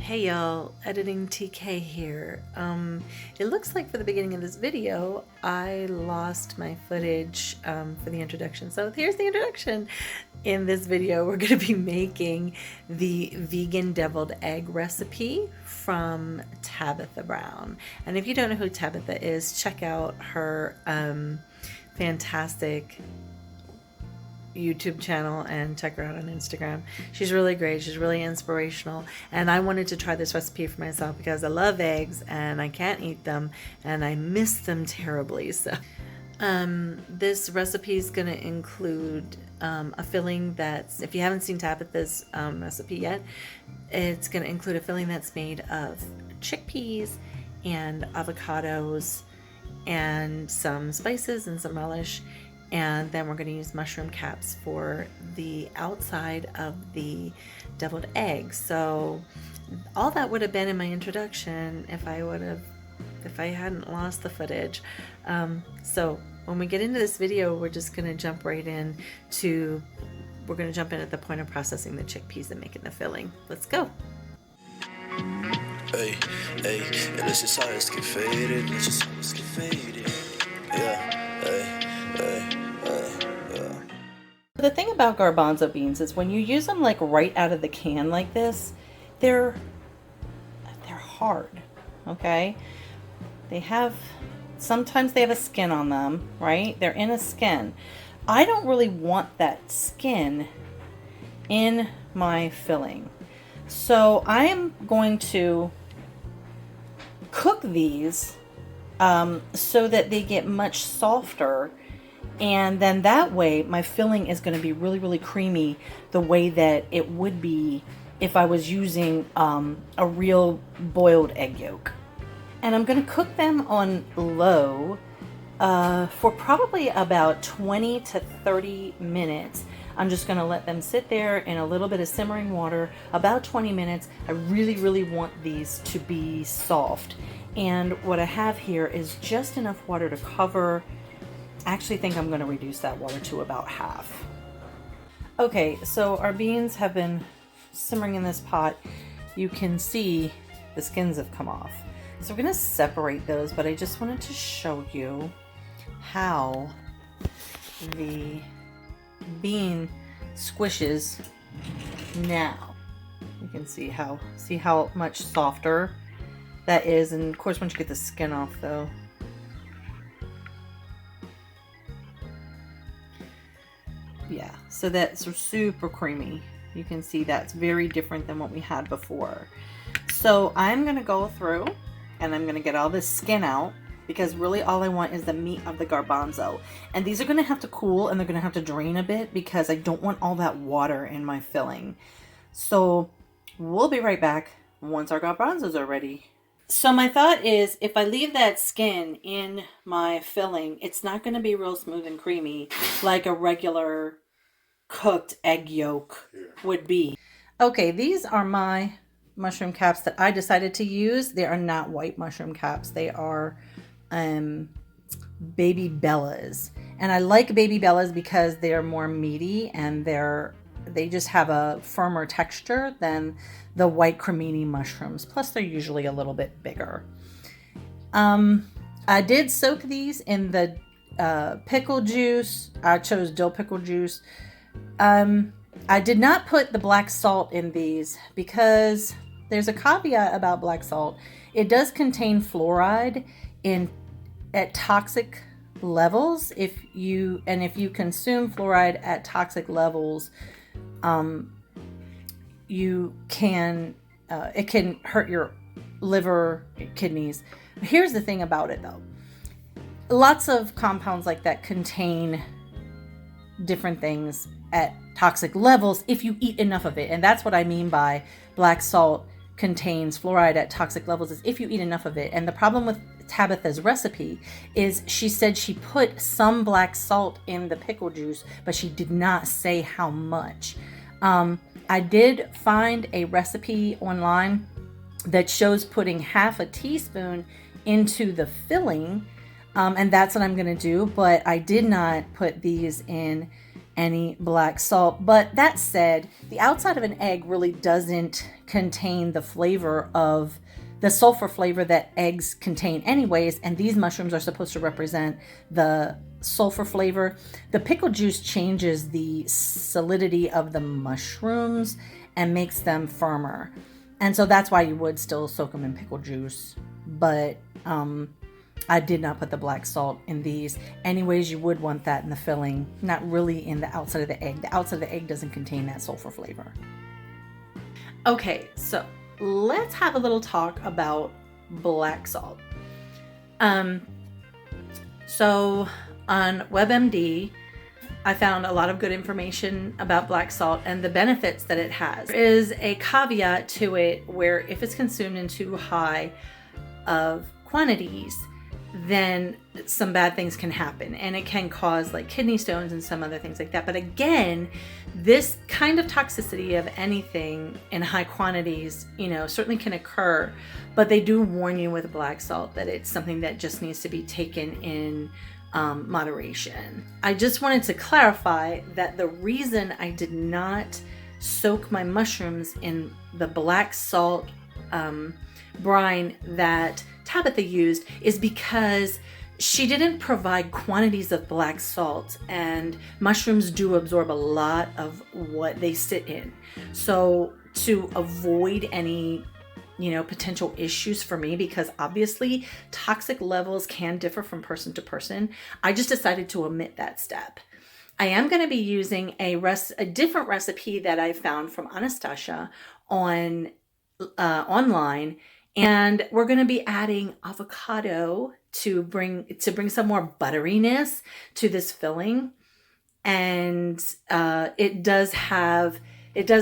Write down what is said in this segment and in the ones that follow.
Hey y'all, editing TK here. It looks like for the beginning of this video, I lost my footage for the introduction. So here's the introduction. In this video, we're going to be making the vegan deviled egg recipe from Tabitha Brown. And if you don't know who Tabitha is, check out her fantastic YouTube channel and check her out on Instagram. She's really great. She's really inspirational. And I wanted to try this recipe for myself because I love eggs and I can't eat them and I miss them terribly. So this recipe is going to include a filling that's, if you haven't seen Tabitha's recipe yet, it's going to include a filling that's made of chickpeas and avocados and some spices and some relish. And then we're going to use mushroom caps for the outside of the deviled egg. So all that would have been in my introduction if I hadn't lost the footage. So when we get into this video, we're just going to jump right in at the point of processing the chickpeas and making the filling. Let's go. Hey, hey, yeah, let's just all get faded. Let's just all get faded. Yeah, hey. The thing about garbanzo beans is when you use them like right out of the can like this, they're hard, okay? Sometimes they have a skin on them, right? They're in a skin. I don't really want that skin in my filling. So I am going to cook these so that they get much softer, and then that way my filling is going to be really, really creamy the way that it would be if I was using a real boiled egg yolk. And I'm going to cook them on low for probably about 20 to 30 minutes. I'm just going to let them sit there in a little bit of simmering water, about 20 minutes. I really, really want these to be soft. And what I have here is just enough water to cover. I actually think I'm going to reduce that water to about half. Okay, so our beans have been simmering in this pot. You can see the skins have come off. So we're going to separate those, but I just wanted to show you how the bean squishes now. You can see how much softer that is, and of course once you get the skin off though. Yeah, so that's super creamy. You can see that's very different than what we had before. So I'm gonna go through and I'm gonna get all this skin out, because really all I want is the meat of the garbanzo. And these are gonna have to cool and they're gonna have to drain a bit because I don't want all that water in my filling. So we'll be right back once our garbanzos are ready. So my thought is, if I leave that skin in my filling, it's not going to be real smooth and creamy like a regular cooked egg yolk would be. Okay, these are my mushroom caps that I decided to use. They are not white mushroom caps. They are baby bellas. And I like baby bellas because they're more meaty and they just have a firmer texture than the white cremini mushrooms. Plus they're usually a little bit bigger. I did soak these in the pickle juice. I chose dill pickle juice. I did not put the black salt in these because there's a caveat about black salt. It does contain fluoride at toxic levels. If you consume fluoride at toxic levels, it can hurt your liver, kidneys. Here's the thing about it though. Lots of compounds like that contain different things at toxic levels if you eat enough of it. And that's what I mean by black salt contains fluoride at toxic levels, is if you eat enough of it. And the problem with Tabitha's recipe is she said she put some black salt in the pickle juice, but she did not say how much. I did find a recipe online that shows putting half a teaspoon into the filling, and that's what I'm going to do, but I did not put these in any black salt. But that said, the outside of an egg really doesn't contain the flavor of the sulfur flavor that eggs contain anyways, and these mushrooms are supposed to represent the sulfur flavor. The pickle juice changes the solidity of the mushrooms and makes them firmer. And so that's why you would still soak them in pickle juice. But I did not put the black salt in these. Anyways, you would want that in the filling, not really in the outside of the egg. The outside of the egg doesn't contain that sulfur flavor. Okay, so let's have a little talk about black salt. So on WebMD, I found a lot of good information about black salt and the benefits that it has. There is a caveat to it where if it's consumed in too high of quantities, then some bad things can happen and it can cause like kidney stones and some other things like that. But again, this kind of toxicity of anything in high quantities, certainly can occur, but they do warn you with black salt that it's something that just needs to be taken in moderation. I just wanted to clarify that the reason I did not soak my mushrooms in the black salt brine that Tabitha used is because she didn't provide quantities of black salt, and mushrooms do absorb a lot of what they sit in. So to avoid any potential issues for me, because obviously toxic levels can differ from person to person, I just decided to omit that step. I am going to be using a different recipe that I found from Anastasia online, and we're going to be adding avocado to bring some more butteriness to this filling. And it does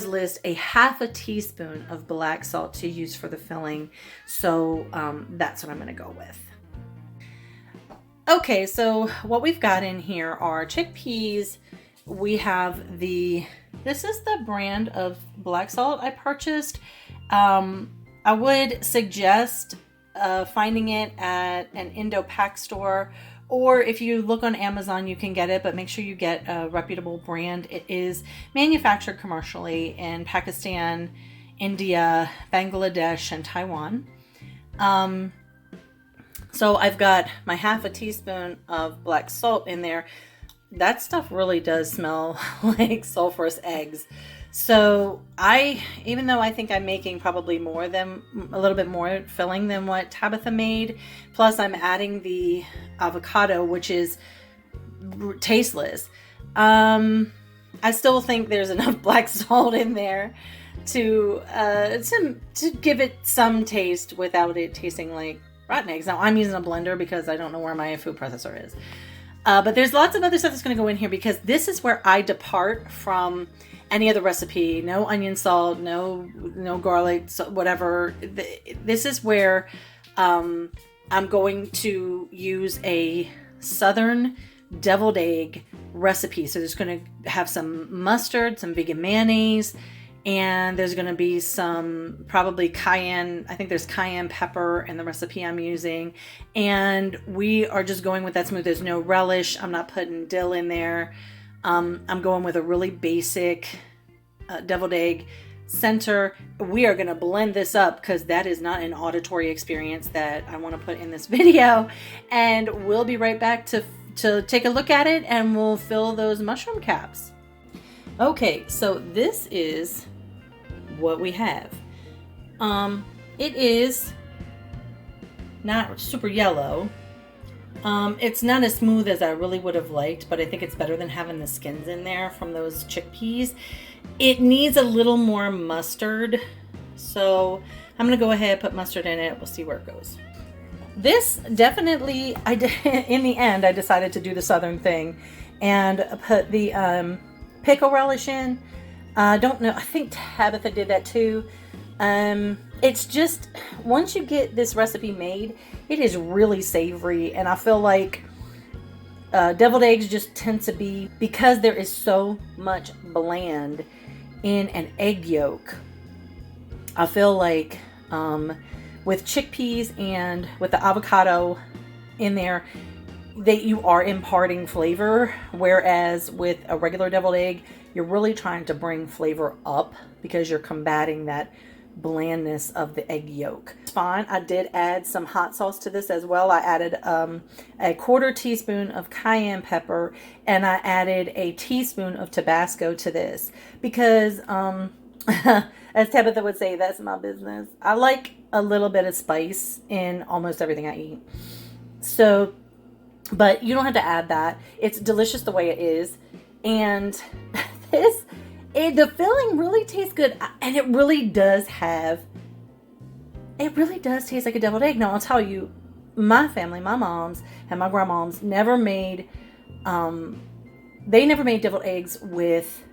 list a half a teaspoon of black salt to use for the filling. So that's what I'm going to go with. Okay, so what we've got in here are chickpeas. We have this is the brand of black salt I purchased. I would suggest finding it at an Indo-Pak store, or if you look on Amazon, you can get it, but make sure you get a reputable brand. It is manufactured commercially in Pakistan, India, Bangladesh, and Taiwan. So I've got my half a teaspoon of black salt in there. That stuff really does smell like sulfurous eggs. So even though I think I'm making probably a little bit more filling than what Tabitha made, plus I'm adding the avocado, which is tasteless. I still think there's enough black salt in there to give it some taste without it tasting like rotten eggs. Now I'm using a blender because I don't know where my food processor is. But there's lots of other stuff that's going to go in here because this is where I depart from any other recipe. No onion salt, no garlic, whatever. This is where I'm going to use a southern deviled egg recipe. So there's going to have some mustard, some vegan mayonnaise, and there's going to be some probably cayenne. I think there's cayenne pepper in the recipe I'm using. And we are just going with that smooth. There's no relish. I'm not putting dill in there. I'm going with a really basic deviled egg center. We are going to blend this up because that is not an auditory experience that I want to put in this video. And we'll be right back to take a look at it, and we'll fill those mushroom caps. Okay, so this is what we have. It is not super yellow. It's not as smooth as I really would have liked, but I think it's better than having the skins in there from those chickpeas. It needs a little more mustard, so I'm gonna go ahead and put mustard in it. We'll see where it goes. This definitely, in the end, I decided to do the southern thing and put the pickle relish in. Don't know, I think Tabitha did that too. It's just, once you get this recipe made, it is really savory, and I feel like deviled eggs just tend to be, because there is so much bland in an egg yolk, I feel like with chickpeas and with the avocado in there, that you are imparting flavor, whereas with a regular deviled egg, you're really trying to bring flavor up because you're combating that blandness of the egg yolk. It's fine. I did add some hot sauce to this as well. I added a 1/4 teaspoon of cayenne pepper, and I added a teaspoon of Tabasco to this because, as Tabitha would say, that's my business. I like a little bit of spice in almost everything I eat. So, but you don't have to add that. It's delicious the way it is. And the filling really tastes good. And it really does taste like a deviled egg. Now, I'll tell you, my family, my moms and my grandmoms never made deviled eggs with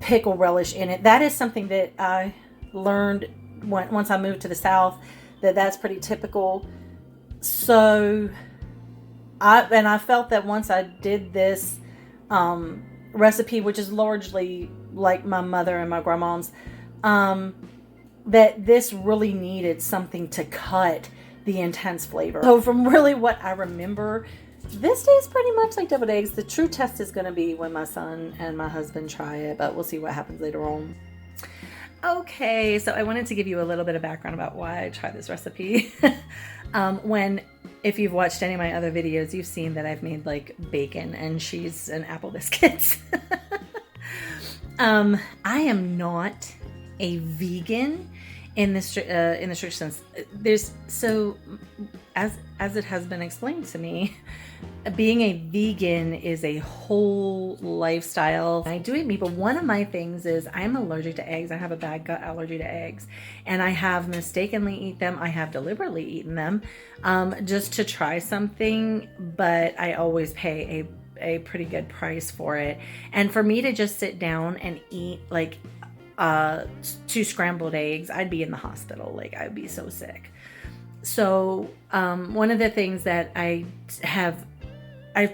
pickle relish in it. That is something that I learned once I moved to the South, that's pretty typical. So I felt that once I did this recipe, which is largely like my mother and my grandmom's, that this really needed something to cut the intense flavor. So from really what I remember, this tastes pretty much like deviled eggs. The true test is going to be when my son and my husband try it, but we'll see what happens later on. Okay, so I wanted to give you a little bit of background about why I tried this recipe. If you've watched any of my other videos, you've seen that I've made like bacon and cheese and apple biscuits. I am not a vegan in the strict sense. As it has been explained to me, being a vegan is a whole lifestyle. I do eat meat, but one of my things is I'm allergic to eggs. I have a bad gut allergy to eggs, and I have mistakenly eaten them. I have deliberately eaten them just to try something, but I always pay a pretty good price for it. And for me to just sit down and eat like 2 scrambled eggs, I'd be in the hospital. Like, I'd be so sick. So one of the things that I've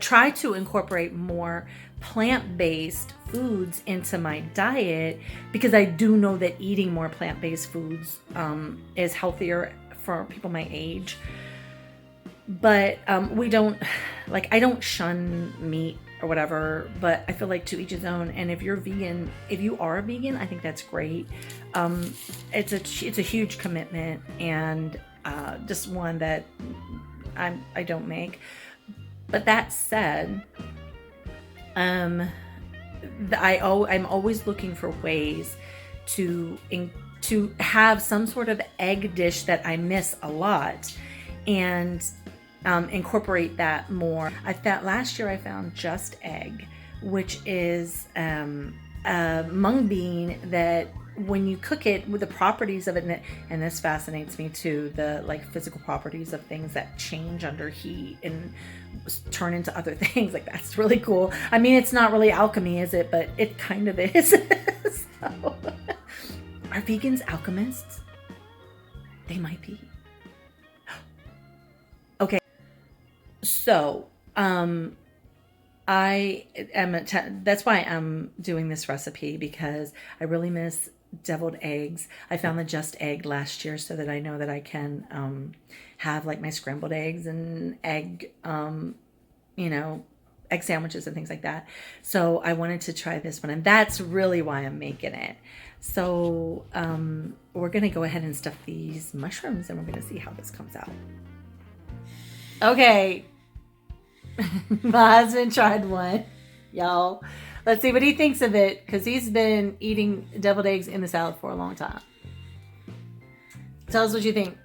tried to incorporate more plant-based foods into my diet, because I do know that eating more plant-based foods is healthier for people my age. But I don't shun meat or whatever, but I feel like to each his own. And if you are a vegan, I think that's great. It's a huge commitment, and just one that I don't make. But that said, I'm always looking for ways to have some sort of egg dish that I miss a lot, and incorporate that more. Last year I found Just Egg, which is a mung bean that when you cook it, with the properties of it, and this fascinates me too, the like physical properties of things that change under heat and turn into other things. Like, that's really cool. I mean, it's not really alchemy, is it? But it kind of is. So, are vegans alchemists? They might be. Okay. So, that's why I'm doing this recipe, because I really miss deviled eggs. I found the Just Egg last year so that I know that I can have like my scrambled eggs and egg sandwiches and things like that. So I wanted to try this one, and that's really why I'm making it. So we're gonna go ahead and stuff these mushrooms, and we're gonna see how this comes out. Okay. My husband tried one, y'all. Let's see what he thinks of it, because he's been eating deviled eggs in the South for a long time. Tell us what you think.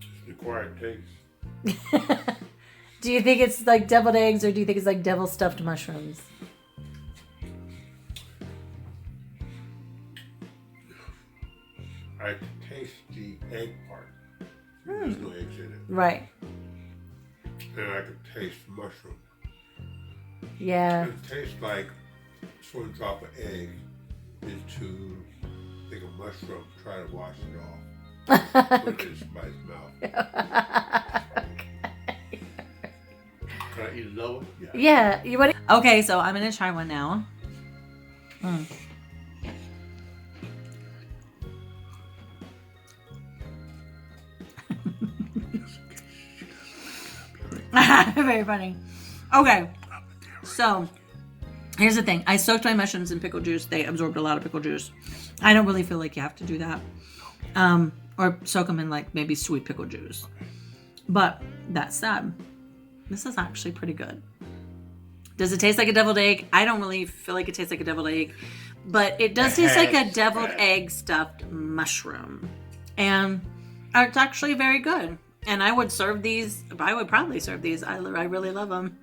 It's the acquired taste. Do you think it's like deviled eggs, or do you think it's like devil stuffed mushrooms? I can taste the egg part. There's no eggs in it. Right. And I can taste the mushroom. Yeah. It tastes like someone drop an egg into like a mushroom, try to wash it off. Put it in somebody's mouth. Can I eat another one? Yeah. You want? Okay, so I'm gonna try one now. Very funny. Okay, so here's the thing. I soaked my mushrooms in pickle juice. They absorbed a lot of pickle juice. I don't really feel like you have to do that. Or soak them in like maybe sweet pickle juice. But that said, this is actually pretty good. Does it taste like a deviled egg? I don't really feel like it tastes like a deviled egg, but it does taste like a deviled egg stuffed mushroom. And it's actually very good. And I would serve these. I would probably serve these. I really love them.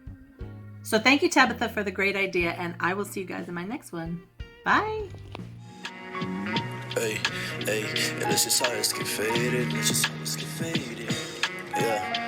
So thank you, Tabitha, for the great idea. And I will see you guys in my next one. Bye. Hey, hey, let's just all get faded. Let's just all get faded. Yeah.